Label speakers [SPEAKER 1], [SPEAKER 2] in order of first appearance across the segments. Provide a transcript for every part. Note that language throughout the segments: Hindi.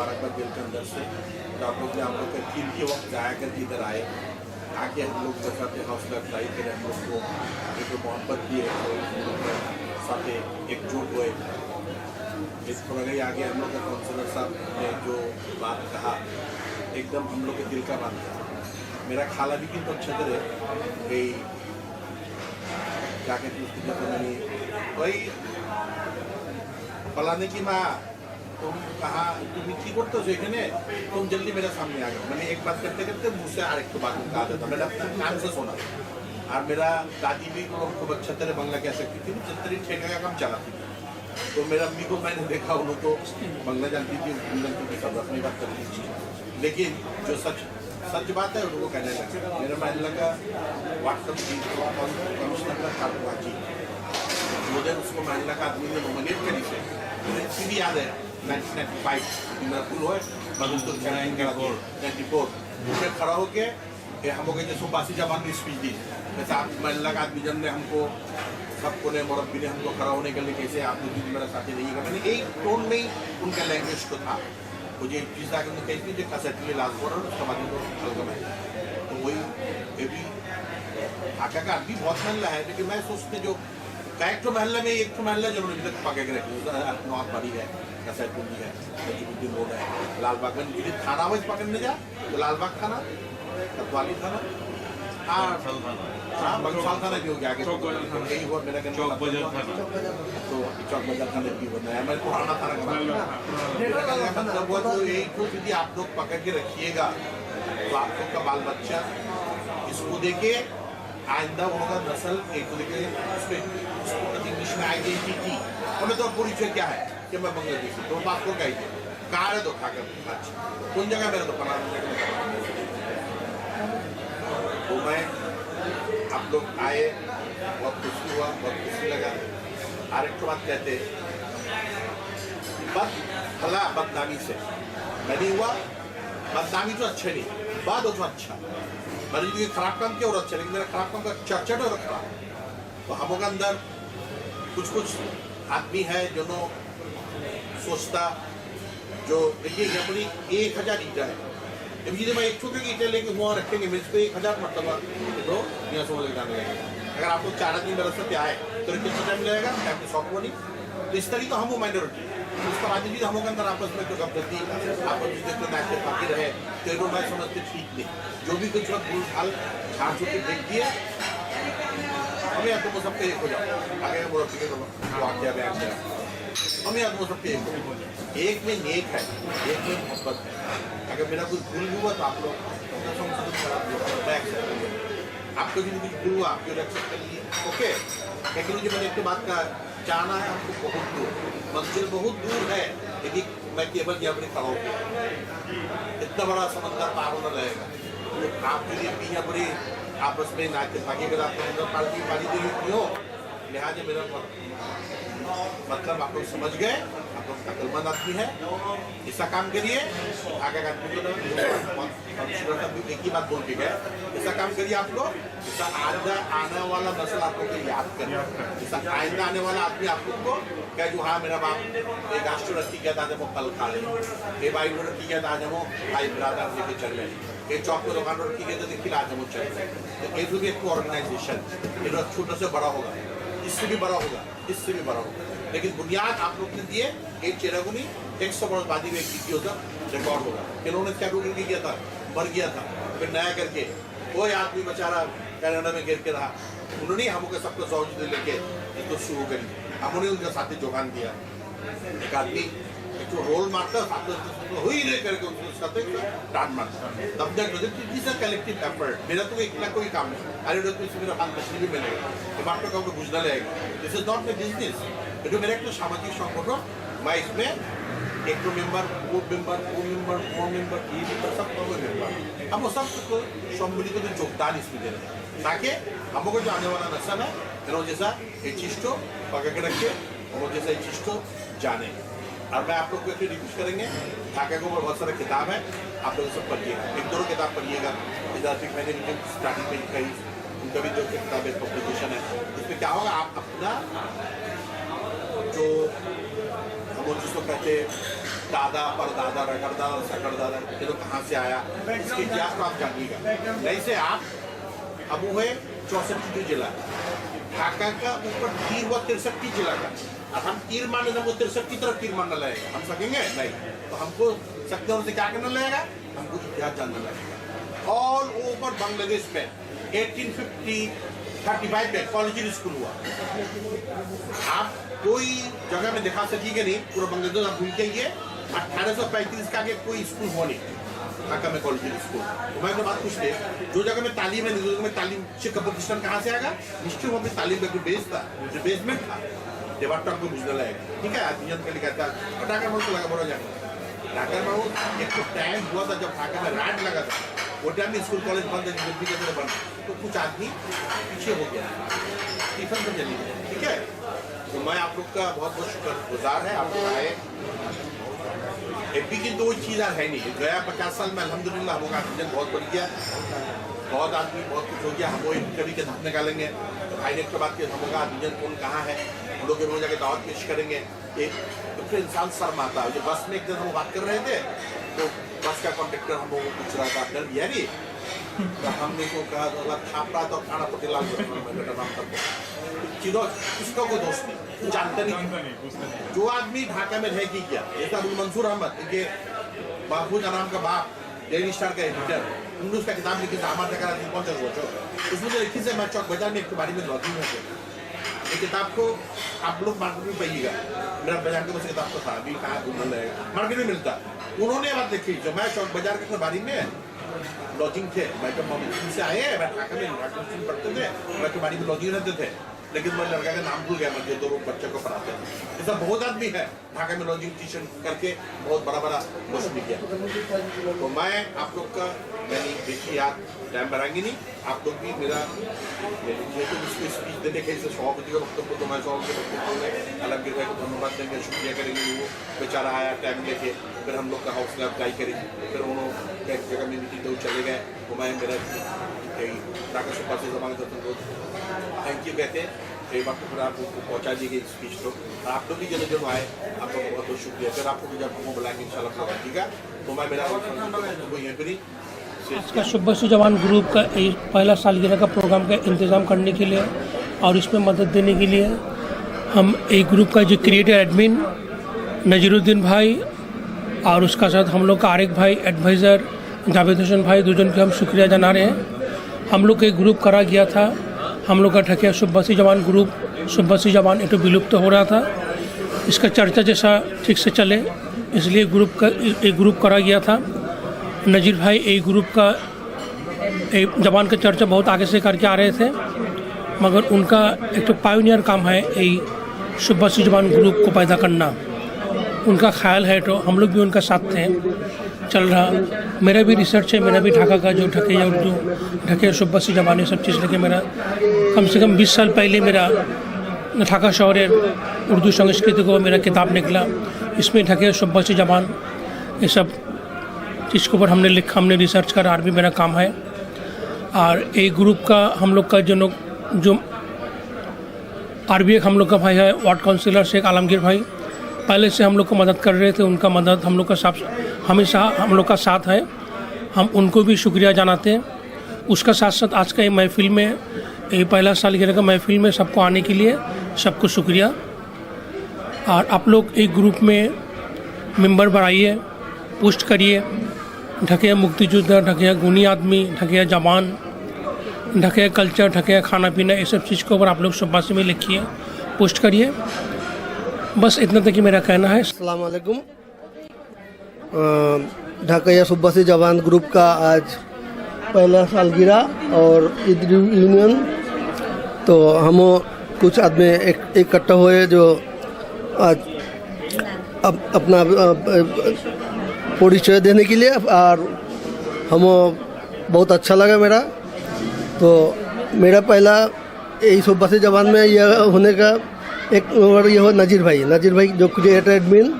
[SPEAKER 1] मुबारकबाद जेल के अंदर से। तो आप लोग ने हम लोग का कीमती वक्त जाया करके इधर आए, आके हम लोग के साथ हौसला अफजाई करें, हम लोग को एक मोहब्बत किए, साथ एकजुट हुए। इस थोड़ा ही आगे हम लोग के काउंसलर साहब ने जो बात कहा एकदम हम लोग के दिल का बात था। मेरा खाला भी किंतु अच्छा तरह गई क्या कहती उसकी जब मैंने वही फलाने की माँ तुम कहा तुम ठीक करते हो एखे तुम जल्दी मेरे सामने आ गए। मैंने एक बात करते करते मुझसे आरेक बात कहा था, मैंने अपने कान से सुना। और मेरा दादी भी खूब अच्छा तरह बांग्ला कह सकती थी, जिस तरह ठेका का काम चलाती थी। तो मेरा अम्मी को मैंने देखा, उन्होंने तो बांग्ला जानती थी, जानती थी, सब अपनी बात करती थी। लेकिन जो सच बात है उनको कहने लगा। मेरा महल्ला का व्हाट्सअप कमिश्नर का कारवाची जो दिन उसको महल्ला का आदमी ने नॉमिनेट करी थे, मुझे भी याद है 1995 मेरा फुल हुआ मैं उसको 94 उसमें खड़ा होके हम लोग जैसे बासी जबान में स्पीच दी, जैसे आप महल्ला का आदमी जन ने हमको सबको ने मुरब्बी ने हमको खड़ा होने के लिए कैसे आप लोग मेरा साथी रहिएगा। मैंने एक टोन में ही उनका लैंग्वेज को था। मुझे एक चीज़ आगे उन्होंने कही थी जो कसटली लास्ट बोल रहा उसका बाद तो हल्का है। तो वही ये भी आका का आदमी बहुत महल्ला है, लेकिन मैं सोचते जो एक तो महल्ला में एक तो महल्ला जरूर अभी तक पके के रखी नौबाड़ी है, कसैटुंडी है, नजीमुद्दीन रोड है, लालबाग में यदि थाना वाइज पकड़ने जा तो लालबाग थाना, कतवाली थाना, बंसाल थाना भी हो गया आगे यही हुआ मेरा कहना चौक बाजार थाना भी बनना है। मैं पुराना थाना का मतलब हुआ तो यही तो यदि आप लोग पकड़ के रखिएगा तो आप लोग का बाल बच्चा इसको देके आइंदा होगा नस्ल एक को देखे उसको इंग्लिश में आइडेंटिटी उन्हें तो परिचय क्या है कि मैं बांग्लादेशी, तो बात को कही कहाँ है तो खाकर अच्छा कौन जगह मेरा तो पना तो मैं आप लोग आए, बहुत खुशी हुआ, बहुत खुशी लगा। हर एक बात कहते बद भला बदनामी से मैं नहीं हुआ, बदनामी तो अच्छे नहीं, बाद तो अच्छा मैंने जो खराब काम किया और अच्छा, लेकिन मेरा खराब काम का चर्चा और खराब। तो हम लोग अंदर कुछ आदमी है जो नो सोचता जो देखिए अपनी 1000 ईटा है, जब ये मैं एक छोटे की ईटे लेके वहाँ रखेंगे मेरे को 1000 मरतबा तो यहाँ समझ जाने लगेगा। अगर आप लोग 4 आदमी मेरे से आए तो कितना टाइम लगेगा, टाइम शॉप को नहीं। तो इस तरीके हम वो माइनॉरिटी उसका बाद भी हम लोग अंदर आपस में जो गपदती आपस में जो नाचे पाती रहे तो मैं समझते ठीक नहीं, जो भी कुछ वक्त भूल भाल छाट छुट्टी देख दिए हमें या तो वो सबके एक हो जाओ आगे बोलो ठीक है तो आप क्या बयान किया हमें या तो वो सबके एक में नेक है, एक में मोहब्बत है। अगर मेरा कुछ भूल भी हुआ तो आप लोग आपको भी कुछ भूल हुआ आपको एक्सेप्ट कर लिए ओके। लेकिन मुझे मैंने एक बात का जाना है हमको बहुत दूर, मंजिल बहुत दूर है, यदि मैं केवल यहाँ पर खड़ा हूँ इतना बड़ा समंदर पार होना रहेगा। तो आपके लिए भी यहाँ बड़ी आपस में नाचे भागे अगर आपको पार्टी पारी दे रही हो, लिहाजा मेरा मतलब आप लोग समझ गए, आप लोग अकलमंद आदमी है, ऐसा काम करिए। आगे आदमी को एक ही बात बोल के गए, ऐसा काम करिए आप लोग, ऐसा आइंदा आने वाला नस्ल आप लोग को याद करें, ऐसा आइंदा आने वाला आदमी आप लोग को क्या जो हाँ मेरा बाप एक राष्ट्र रखी गया था वो फल खा ले, एक भाई रखी गया था वो भाई बराबर लेके चल रहे, एक चौक पर दुकान रखी गई तो देखिए आज वो चल रहे। तो ये भी एक ऑर्गेनाइजेशन ये छोटा से बड़ा होगा, इससे भी बड़ा होगा, इससे भी बड़ा होगा, लेकिन बुनियाद आप लोग ने दिए। एक चेरागुनी 100 बरसबादी में की होता रिकॉर्ड होगा, इन्होंने क्या किया था, मर गया था, फिर नया करके कोई आदमी बेचारा कनाडा में गिर के रहा, उन्होंने हमको सबको सौजूद लेके इसको शुरू करी, हमने उनके साथी जोगान दिया। एक आदमी एक रोल मारता हुई नहीं करके उनको साथ डांट मारता, तब तक कलेक्टिव एफर्ट मेरा तो एक कोई काम नहीं, अरे तो मेरा हाथ मछली भी मिलेगा, ये बात को बुझना लगेगा। This is not my business, এটা মেরা একটা সামাজিক সংগঠন, मैं इसमें एक मेंबर वो मेंबर ये मेंबर सब मेंबर हम वो सब सम्मिलित तो योगदान इसमें दे रहे हैं ताकि हमको जो आने वाला नस्ल है इन्होंने जैसा ये चीज़ को पकड़ के रखे और जैसा ये चीज़ को जाने। और मैं आप लोग को रिक्वेस्ट करेंगे, ढाका के ऊपर बहुत सारे किताब है, आप लोग सब पढ़िएगा, एक दो किताब पढ़िएगा। इजाफिक मैंने भी स्टार्टिंग में कही उनका भी जो किताब पब्लिकेशन है, इसमें क्या होगा आप अपना जो हम जिसको कहते दादा परदादा रगड़दादा सकड़दादा, ये तो कहाँ से आया, इसके इतिहास को आप जानिएगा। नहीं से आप अब वो है 64 जिला, ढाका का ऊपर तीर व 63 जिला का। अब हम तीर मारने जब वो 63 की तरफ तीर मारना लगेगा, हम सकेंगे नहीं, तो हमको सकते से क्या करना लगेगा, हमको इतिहास जानना लगेगा। ऑल ओवर बांग्लादेश में 1835 में कॉलेज स्कूल हुआ। आप कोई जगह में दिखा सकेंगे नहीं, पूरा बांग्लादेश आप भूल के ये 1835 का आगे कोई स्कूल हुआ नहीं ढाका में कॉलेज स्कूल। तो मैं तो बात पूछते, जो जगह में तालीम है, जगह में तालीम शिक्षा प्रतिष्ठान कहाँ से आएगा, निश्चित वहाँ पे तालीम का बेस था, जो बेसमेंट था, देवाट आपको बुझने लगेगा। ठीक है, आज के लिए कहता है ढाका में लगा बड़ा जाना। ढाका में एक तो टाइम हुआ था जब ढाका में राट लगा था, वो टाइम में स्कूल कॉलेज बंद है, जब भी कहते बंद, तो कुछ आदमी पीछे हो गया, टिफिन पर चली गई। ठीक है, तो मैं आप लोग का बहुत बहुत शुक्रगुजार है, आप लोग आए। एपी की तो चीज़ है नहीं, गया 50 साल में अल्हम्दुलिल्लाह हम लोग ऑक्सीजन बहुत बढ़ गया, बहुत आदमी बहुत कुछ हो गया। हम वो कभी के धाप निकालेंगे तो भाई ने के बाद हम लोग ऑक्सीजन कौन कहाँ है, हम लोग रोज जाके दावत पेश करेंगे। एक तो फिर इंसान शर्म आता है। जो बस में एक दिन हम बात कर रहे थे, तो बस का कॉन्ट्रेक्टर हम लोग को पूछ रहा था डर बिहारी, तो हमने को कहा छाप रहा था खाना पटेलाल चीज़ों उसका कोई दोस्त नहीं, जानता नहीं। जो आदमी ढाका में रह गया, जैसा अबुल मंसूर अहमद के महफूज अनाम का बाप डेली स्टार का एडिटर, उन्होंने उसका किताब लिखी था हमारे तक 50 वर्षों, उसमें लिखी से मैं चौक बाजार में एक बारी में लॉजिंग है। ये किताब को आप लोग मार्केट में पाइएगा, मेरा बाजार के पास किताब तो था, अभी कहाँ ढूंढना रहेगा, मार्केट में मिलता। उन्होंने बात लिखी, जो मैं चौक बाजार के बारी में लॉजिंग थे, मैं तो मम्मी से आए, मैं ढाका में पढ़ते थे, मैं तो बारी में लॉजिंग रहते थे, लेकिन मैं लड़का का नाम भूल गया, मैं जो 2 बच्चे को पढ़ाते हैं। ऐसा बहुत आदमी है ढाका में लॉजिंग ट्यूशन करके बहुत बड़ा रोशन किया। तो मैं आप लोग का मैंने देखिए याद टाइम बढ़ाएंगे नहीं, आप लोग भी मेरा तो उसको स्पीच देने के लिए सभापति का वक्तव्य तो मैं सभापति के वक्तव्य में आलमगीर भाई को धन्यवाद देंगे, शुक्रिया करेंगे। वो बेचारा आया टाइम लेके, फिर हम लोग का हौसला अफजाई करी, फिर उन्होंने एक जगह में मीटिंग तो चले गए, तो मैं मेरा ढाका सुपर से जमा करते थैंक यू कहते हैं। कई बार तो फिर आप उनको पहुँचा दी गई स्पीच तो आप लोग भी जब आए, आपका बहुत बहुत शुक्रिया। फिर आपको जब हमको बुलाएंगे इंशाल्लाह ठीक है, तो मैं मेरा यहीं पर ही
[SPEAKER 2] आज का शुभ जवान ग्रुप का पहला सालगिरह का प्रोग्राम का इंतज़ाम करने के लिए और इसमें मदद देने के लिए हम एक ग्रुप का जो क्रिएटर एडमिन नजीरुद्दीन भाई और उसका साथ हम लोग का आरिक भाई एडवाइज़र जावेद हुसैन भाई, 2 जन के हम शुक्रिया जना रहे हैं। हम लोग का एक ग्रुप करा गया था, हम लोग का ठकिया शुभसी जवान ग्रुप, शुभसी जवान एक तो विलुप्त तो हो रहा था, इसका चर्चा जैसा ठीक से चले इसलिए एक ग्रुप करा गया था। नजीर भाई एक ग्रुप का एक जवान का चर्चा बहुत आगे से करके आ रहे थे, मगर उनका एक तो पायोनियर काम है ये शुभसी जवान ग्रुप को पैदा करना, उनका ख्याल है, तो हम लोग भी उनका साथ थे चल रहा। मेरा भी रिसर्च है, मेरा भी ढाका का जो ढकिया उर्दू ढकिया शुभसी जवान ये सब चीज़ लेके मेरा कम से कम 20 साल पहले मेरा ढाका शौर्य उर्दू संस्कृति को मेरा किताब निकला, इसमें ढकिया शुभसी जवान ये सब चीज़ के ऊपर हमने रिसर्च करा, और भी मेरा काम है। और एक ग्रुप का हम लोग का जो RBA हम लोग का भाई है वार्ड काउंसिलर शेख आलमगीर भाई, पहले से हम लोग को मदद कर रहे थे, उनका मदद हम लोग का हमेशा हम लोग का साथ है, हम उनको भी शुक्रिया जनाते हैं। उसका साथ साथ आज का ये महफिल में ये पहला सालगिरह का महफिल में सबको आने के लिए सबको शुक्रिया। और आप लोग एक ग्रुप में मेंबर बढ़ाइए, पोस्ट करिए, ढकिया मुक्तियोद्धा, ढकिया गुनी आदमी, ढकिया जवान, ढकिया कल्चर, ढकिया खाना पीना, ये सब चीज़ के ऊपर आप लोग शुभसी में लिखिए, पोस्ट करिए। बस इतना तक ही मेरा कहना है।
[SPEAKER 3] अस्सलाम वालेकुम। ढाका शुभसी जवान ग्रुप का आज पहला सालगिरह और ईद यूनियन, तो हम कुछ आदमी इकट्ठा हुए जो आज अपना परिचय देने के लिए, और हम बहुत अच्छा लगा मेरा। तो मेरा पहला यही शुभसी जवान में यह होने का एक ये हो नजीर भाई जो क्रिएटर एडमिन,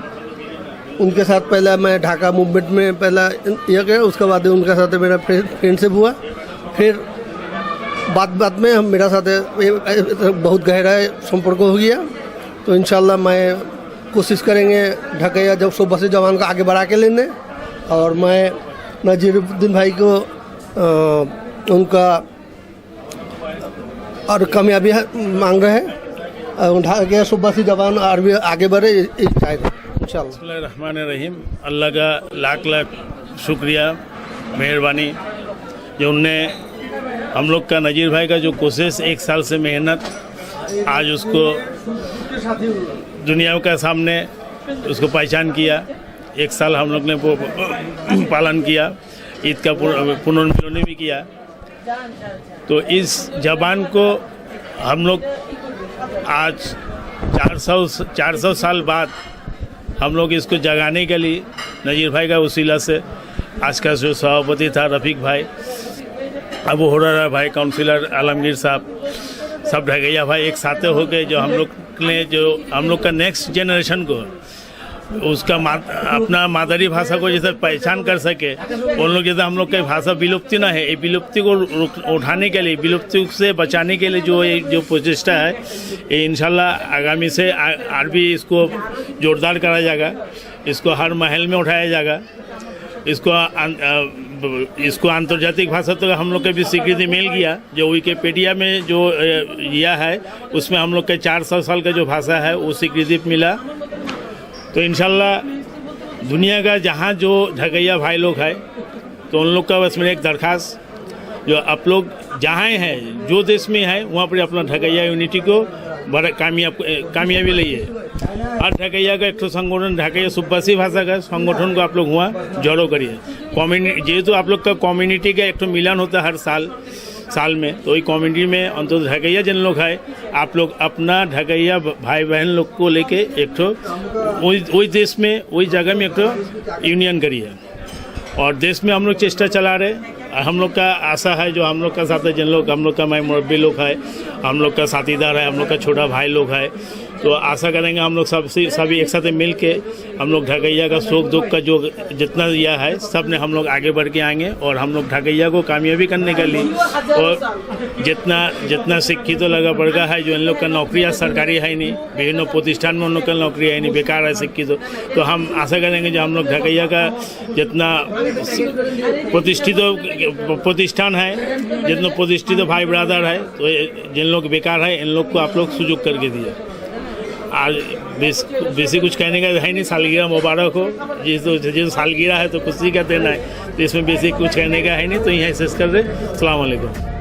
[SPEAKER 3] उनके साथ पहला मैं ढाका मूवमेंट में पहला यह किया, उसके बाद उनके साथ मेरा फ्रेंडशिप हुआ, फिर बात में मेरा साथ बहुत गहरा संपर्क हो गया। तो इंशाल्लाह मैं कोशिश करेंगे ढकैया जब सुबह से जवान का आगे बढ़ा के लेने। और मैं नजीरुद्दीन भाई को उनका और कामयाबी मांग रहे हैं। ढकैया सुबह से जवान और भी आगे बढ़े चाहेगा इंशाल्लाह।
[SPEAKER 4] बिस्मिल्लाहिर्रहमानिर्रहीम। अल्लाह का लाख लाख शुक्रिया मेहरबानी जो उनने हम लोग का नज़ीर भाई का जो कोशिश 1 साल से मेहनत आज उसको दुनिया का सामने उसको पहचान किया। 1 साल हम लोग ने वो पालन किया, ईद का पुनर्मिलन भी किया। तो इस जबान को हम लोग आज 400 साल बाद हम लोग इसको जगाने के लिए नज़ीर भाई का वसीला से आज का जो सभापति था रफ़ीक भाई, अबू हुरैरा भाई, काउंसिलर आलमगीर साहब, सब ढकैया भाई एक साथ हो गए जो हम लोग का नेक्स्ट जनरेशन को उसका अपना मादरी भाषा को जैसे पहचान कर सके, उन लोग जैसे हम लोग की भाषा विलुप्ति ना है, ये विलुप्ति को उठाने के लिए, विलुप्ति से बचाने के लिए जो प्रचेष्टा है ये इंशाल्लाह आगामी से और भी इसको जोरदार करा जाएगा। इसको हर महल में उठाया जाएगा। इसको आंतर्जातिक भाषा तो हम लोग के भी स्वीकृति मिल गया। जो विकिपीडिया में जो यह है उसमें हम लोग के 400 साल का जो भाषा है वो स्वीकृति मिला। तो इंशाल्लाह दुनिया का जहाँ जो ढकैया भाई लोग हैं तो उन लोग का बस मेरी एक दरख्वास्त, जो आप लोग जहाँ हैं जो देश में है वहाँ पर अपना ढकैया यूनिटी को बड़ा कामयाबी लिए। और ढकैया का एक तो संगठन ढकैया सुब्बासी भाषा का संगठन को आप लोग हुआ जड़ो करिए। कम्युनिटी जेहेतु आप लोग का कम्युनिटी का एक तो मिलन होता है हर साल में, तो वही कम्युनिटी में अंततः ढकैया जिन लोग है आप लोग अपना ढकैया भाई बहन लोग को लेके एक तो वही देश में वही जगह में एक तो यूनियन करिए। और देश में हम लोग चेष्टा चला रहे। हम लोग का आशा है जो हम लोग का साथ जिन लोग हम लोग का मुरब्बी लोग है, हम लोग का साथीदार है, हम लोग का छोटा भाई लोग है, तो आशा करेंगे हम लोग सभी एक साथ मिल के हम लोग ढकैया का सुख दुख का जो जितना यह है सब ने हम लोग आगे बढ़ के आएंगे। और हम लोग ढकैया को कामयाबी करने के लिए और जितना शिक्षित तो लगा पड़ेगा है, जो इन लोग का नौकरियाँ सरकारी है नहीं, विभिन्न प्रतिष्ठान में उन लोग का नौकरी है नहीं, बेकार है शिक्षित, तो हम आशा करेंगे जो हम लोग ढकैया का जितना प्रतिष्ठित प्रतिष्ठान है, जितना प्रतिष्ठित भाई ब्रदर है, तो जिन लोग बेकार है इन लोग को आप लोग सुযোগ करके दिए। आज बेसी कुछ कहने का है नहीं। सालगिरह मुबारक हो। जिस सालगिरह है तो खुशी का देना है, तो इसमें बेसी कुछ कहने का है नहीं। तो यहाँ शेष कर रहे। अस्सलाम वालेकुम।